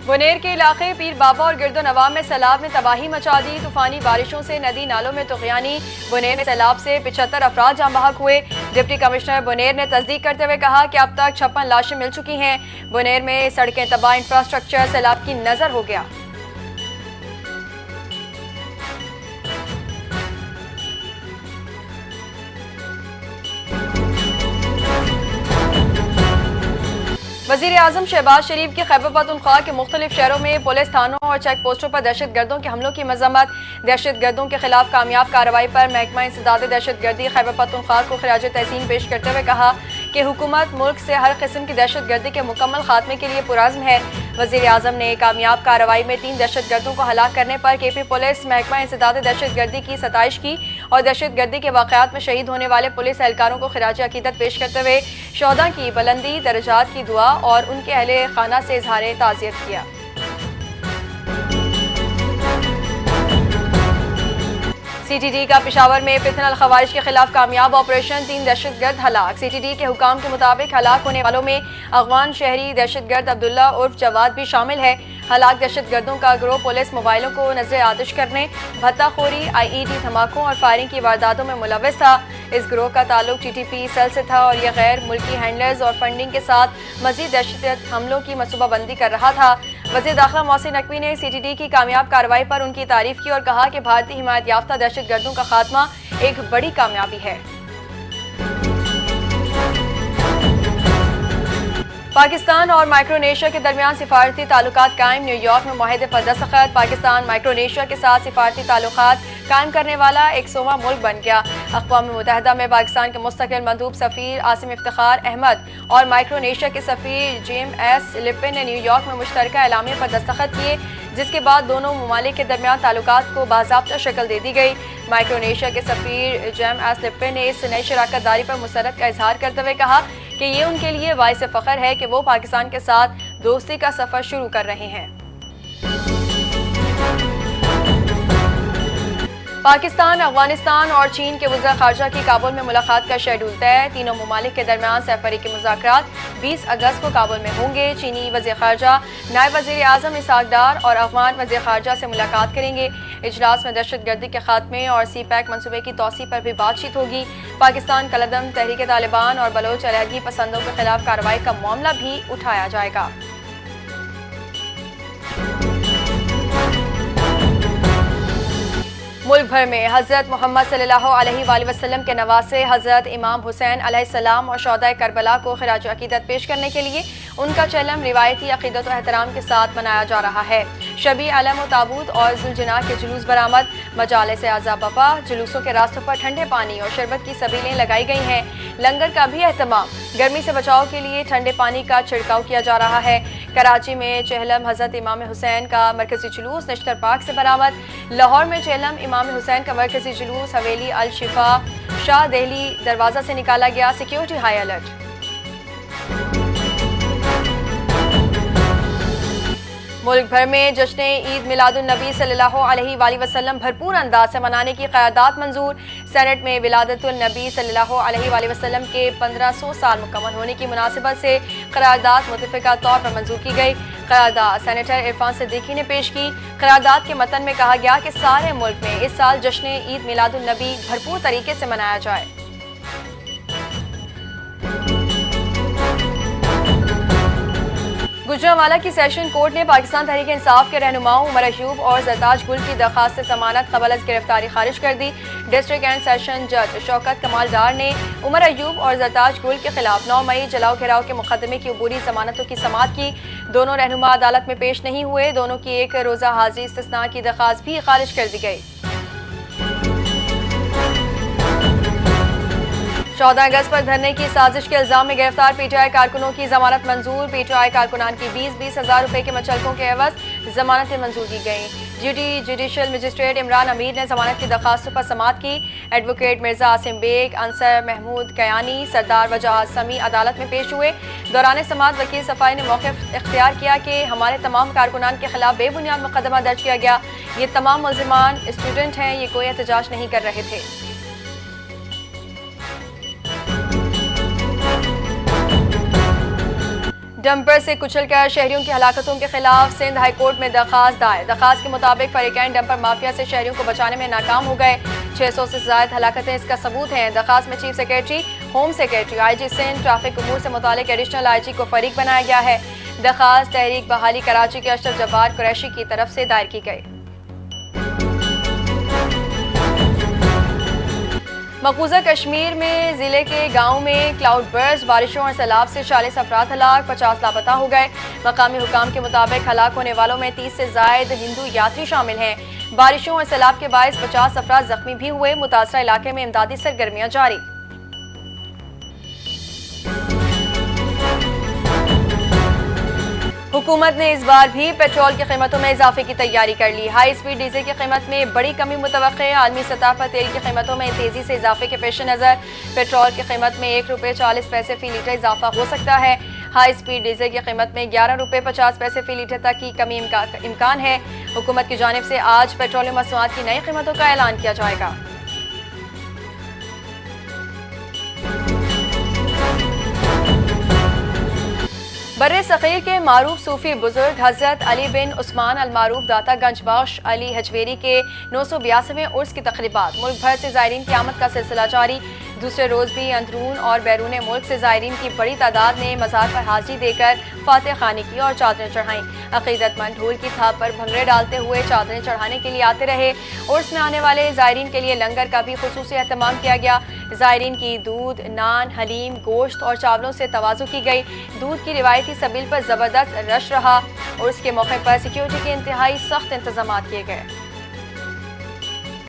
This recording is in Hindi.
बुनेर के इलाके पीर बाबा और गिरदोनवा में सैलाब ने तबाही मचा दी। तूफानी बारिशों से नदी नालों में तुगयानी। बुनेर में सैलाब से 75 अफराद जाँ बहक हुए। डिप्टी कमिश्नर बुनेर ने तस्दीक करते हुए कहा कि अब तक 56 लाशें मिल चुकी हैं। बुनेर में सड़कें तबाह, इंफ्रास्ट्रक्चर सैलाब की नजर हो गया। वज़ीर आज़म शहबाज शरीफ की खैबर पख्तूनख्वा के मुख्तलिफ शहरों में पुलिस थानों और चेक पोस्टों पर दहशत गर्दों के हमलों की मजम्मत। दहशत गर्दों के खिलाफ कामयाब कार्रवाई पर महकमा इंसदाद दहशत गर्दी खैबर पख्तूनख्वा को खिराज तहसीन पेश करते हुए कहा कि हुकूमत मुल्क से हर किस्म की दहशत गर्दी के मुकम्मल खात्मे के लिए पुरज़्म है। वज़ीर आज़म ने कामयाब कार्रवाई में 3 दहशत गर्दों को हलाक करने पर KP पुलिस महकमा इंसदाद दहशत गर्दी की सताइश की और दहशत गर्दी के वाक़यात में शहीद होने वाले पुलिस एहलकारों को खिराज अकीदत पेश करते हुए शोहदा की बुलंदी दर्जात की दुआ और उनके अहले खाना से इजहार ताज़ियत किया। CTD का पेशावर में फितन अल खवारिज के खिलाफ कामयाब ऑपरेशन, 3 दहशतगर्द हलाक। CTD के हुकाम के मुताबिक हलाक होने वालों में अफगान शहरी दहशतगर्द अब्दुल्ला उर्फ जवाद भी शामिल है। हलाक दहशतगर्दों का गिरोह पुलिस मोबाइलों को नजर आतिश करने, भत्ताखोरी, IED धमाकों और फायरिंग की वारदातों में मुलव्वस था। इस गिरोह का ताल्लुक TTP सेल से था और यह गैर मुल्की हैंडलर्स और फंडिंग के साथ मजीद दहशत हमलों की मनसूबाबंदी कर रहा था। वज़ीर दाखिला मोहसिन नकवी ने CTD की कामयाब कार्रवाई पर उनकी तारीफ की और कहा कि भारतीय हिमायत याफ्ता दहशतगर्दों का खात्मा एक बड़ी कामयाबी है। पाकिस्तान और माइक्रोनेशिया के दरमियान सिफारती ताल्लुकात कायम। न्यूयॉर्क में मुआहदे पर दस्तखत। पाकिस्तान माइक्रोनेशिया के साथ सिफारती ताल्लुकात कायम करने वाला 100वां मुल्क बन गया। अक़वाम मुत्तहिदा में पाकिस्तान के मुस्तकिल मंदूब सफ़ीर आसिम इफ्तिखार अहमद और माइक्रोनेशिया के सफ़ीर JMS लिपिन ने न्यूयॉर्क में मुश्तरका एलामिया पर दस्तखत किए, जिसके बाद दोनों ममालिक के दरमियान ताल्लुकात को बाज़ाब्ता शक्ल दे दी गई। माइक्रोनेशिया के सफ़ीर JMS लिपिन ने इस नई शराकत दारी पर मुसरत का इजहार करते हुए कहा कि ये उनके लिए बाइस फ़ख्र है कि वो पाकिस्तान के साथ दोस्ती का सफ़र शुरू कर रहे हैं। पाकिस्तान, अफगानिस्तान और चीन के वज़ीर ख़ारजा की काबुल में मुलाकात का शेड्यूल तय। तीनों ममालिक के दरमियान सैफरीकी मुज़ाकरात 20 अगस्त को काबुल में होंगे। चीनी वज़ीर ख़ारजा नायब वज़ीर आज़म इसहाक डार और अफगान वज़ीर ख़ारजा से मुलाकात करेंगे। इजलास में दहशत गर्दी के खात्मे और CPEC मनसूबे की तौसी पर भी बातचीत होगी। पाकिस्तान कलदम, तहरीक तालिबान और बलोच अलहदगी पसंदों के खिलाफ कार्रवाई का मामला भी उठाया जाएगा। मुल्क भर में हज़रत मोहम्मद सल्लल्लाहु अलैहि वसल्लम के नवासे हज़रत इमाम हुसैन अलैहिस्सलाम और शोहदाए करबला को खिराज अकीदत पेश करने के लिए उनका चलम रिवायती अकीदत और एहतराम के साथ मनाया जा रहा है। शबी अलम व ताबूत और जुलजना के जुलूस बरामद। मजालिस आज़ा बपा। जुलूसों के रास्तों पर ठंडे पानी और शरबत की सबीलें लगाई गई हैं। लंगर का भी एहतमाम। गर्मी से बचाव के लिए ठंडे पानी का छिड़काव किया जा रहा है। कराची में चहलम हज़रत इमाम हुसैन का मरकजी जुलूस नश्तर पार्क से बरामद। लाहौर में चहलम इमाम हुसैन का मरकजी जुलूस हवेली अल शिफा शाह दहली दरवाज़ा से निकाला गया। Security high alert. मुल्क भर में जश्न ईद मिलादुन नबी सल्लल्लाहु अलैहि वसल्लम भरपूर अंदाज से मनाने की क़यादात मंजूर। सेनेट में विलादतुन नबी सल्लल्लाहु अलैहि वसल्लम के 1500 साल मुकम्मल होने की मुनासिबत से क़रारदाद मुतफ़िक़ा तौर पर मंजूर की गई। क़रारदाद सेनेटर इरफान सिद्दीकी ने पेश की। क़रारदाद के मतन में कहा गया कि सारे मुल्क में इस साल जश्न ईद मिलादुन नबी भरपूर तरीके से मनाया जाए। गुजरांवाला की सेशन कोर्ट ने पाकिस्तान तहरीक इंसाफ के रहनुमाओं उमर अयूब और ज़रताज गुल की दरख्वास्त से ज़मानत कबल अज़ गिरफ्तारी खारिज कर दी। डिस्ट्रिक्ट एंड सेशन जज शौकत कमाल डार ने उमर अयूब और ज़रताज गुल के खिलाफ 9 मई जलाओ घेराव के मुकदमे की अबूरी जमानतों की समाअत की। दोनों रहनुमा अदालत में पेश नहीं हुए। दोनों की एक रोज़ा हाजिरी इस्तिस्ना की दरख्वास्त भी खारिज कर दी गई। 14 अगस्त पर धरने की साजिश के इल्जाम में गिरफ्तार PTI कारकुनों की जमानत मंजूर। PTI कारकुनान की 20-20 हज़ार रुपए के मचलकों के एवज जमानतें मंजूर की गई। ड्यूटी जुडिशल मजिस्ट्रेट इमरान अमीर ने जमानत की दरखास्तों पर समाअत की। एडवोकेट मिर्जा आसिम बेग, अंसर महमूद कयानी, सरदार वजाहत समी अदालत में पेश हुए। दौरान समाअत वकील सफाई ने मौक़िफ़ इख्तियार किया कि हमारे तमाम कारकुनान के खिलाफ बेबुनियाद मुकदमा दर्ज किया गया। ये तमाम मुल्ज़िमान स्टूडेंट हैं, ये कोई एहतजाज नहीं कर रहे थे। डंपर से कुचलकर शहरियों की हलाकतों के खिलाफ सिंध हाई कोर्ट में दरखास्त दायर। दरखास्त के मुताबिक फरीकैन डंपर माफिया से शहरियों को बचाने में नाकाम हो गए। 600 से ज्यादा हलाकतें इसका सबूत हैं। दरखास्त में chief secretary, home secretary, IG Sindh, traffic उमूर से मुतालिक एडिशनल IG को फरीक बनाया गया है। दरखास्त तहरीक बहाली कराची के अशरफ जब्बार कुरैशी की तरफ से दायर की गई। मकबूजा कश्मीर में जिले के गांव में क्लाउड बर्स्ट, बारिशों और सैलाब से 40 अफराद हलाक, 50 लापता हो गए। मकामी हुकाम के मुताबिक हलाक होने वालों में 30 से जायद हिंदू यात्री शामिल हैं। बारिशों और सैलाब के बायस 50 अफराद जख्मी भी हुए। मुतासरा इलाके में इमदादी सरगर्मियां जारी। हुकूमत ने इस बार भी पेट्रोल की कीमतों में इजाफे की तैयारी कर ली। हाई स्पीड डीजल की कीमत में बड़ी कमी मुतवक्के है। आलमी सतह पर तेल की कीमतों में तेजी से इजाफे के पेश नज़र पेट्रोल की कीमत में ₹1.40 फी लीटर इजाफा हो सकता है। हाई स्पीड डीजल की कीमत में ₹11.50 फी लीटर तक की कमी इम्कान है। हुकूमत की जानिब से आज पेट्रोलियम मसनूआत की नई कीमतों का ऐलान किया जाएगा। बर्रे सग़ीर के मारूफ सूफी बुजुर्ग हज़रत अली बिन उस्मान अल मारूफ दाता गंज बख्श अली हजवेरी के 982वें उर्स की तक़रीबात। मुल्क भर से ज़ायरीन की आमद का सिलसिला जारी। दूसरे रोज़ भी अंदरून और बैरून मुल्क से ज़ायरीन की बड़ी तादाद ने मज़ार पर हाजिरी देकर फातिह खानी की और चादरें चढ़ाईं। अक़ीदतमंद ढोल की थाप पर भंगड़े डालते हुए चादरें चढ़ाने के लिए आते रहे। उर्स में आने वाले ज़ायरीन के लिए लंगर का भी खुसूसी एहतमाम किया गया। ज़ायरीन की दूध, नान, हलीम, गोश्त और चावलों से तवाज़ु की गई। दूध की रिवायती सबील पर ज़बरदस्त रश रहा और उसके मौके पर सिक्योरिटी के इंतहाई सख्त इंतजाम किए गए।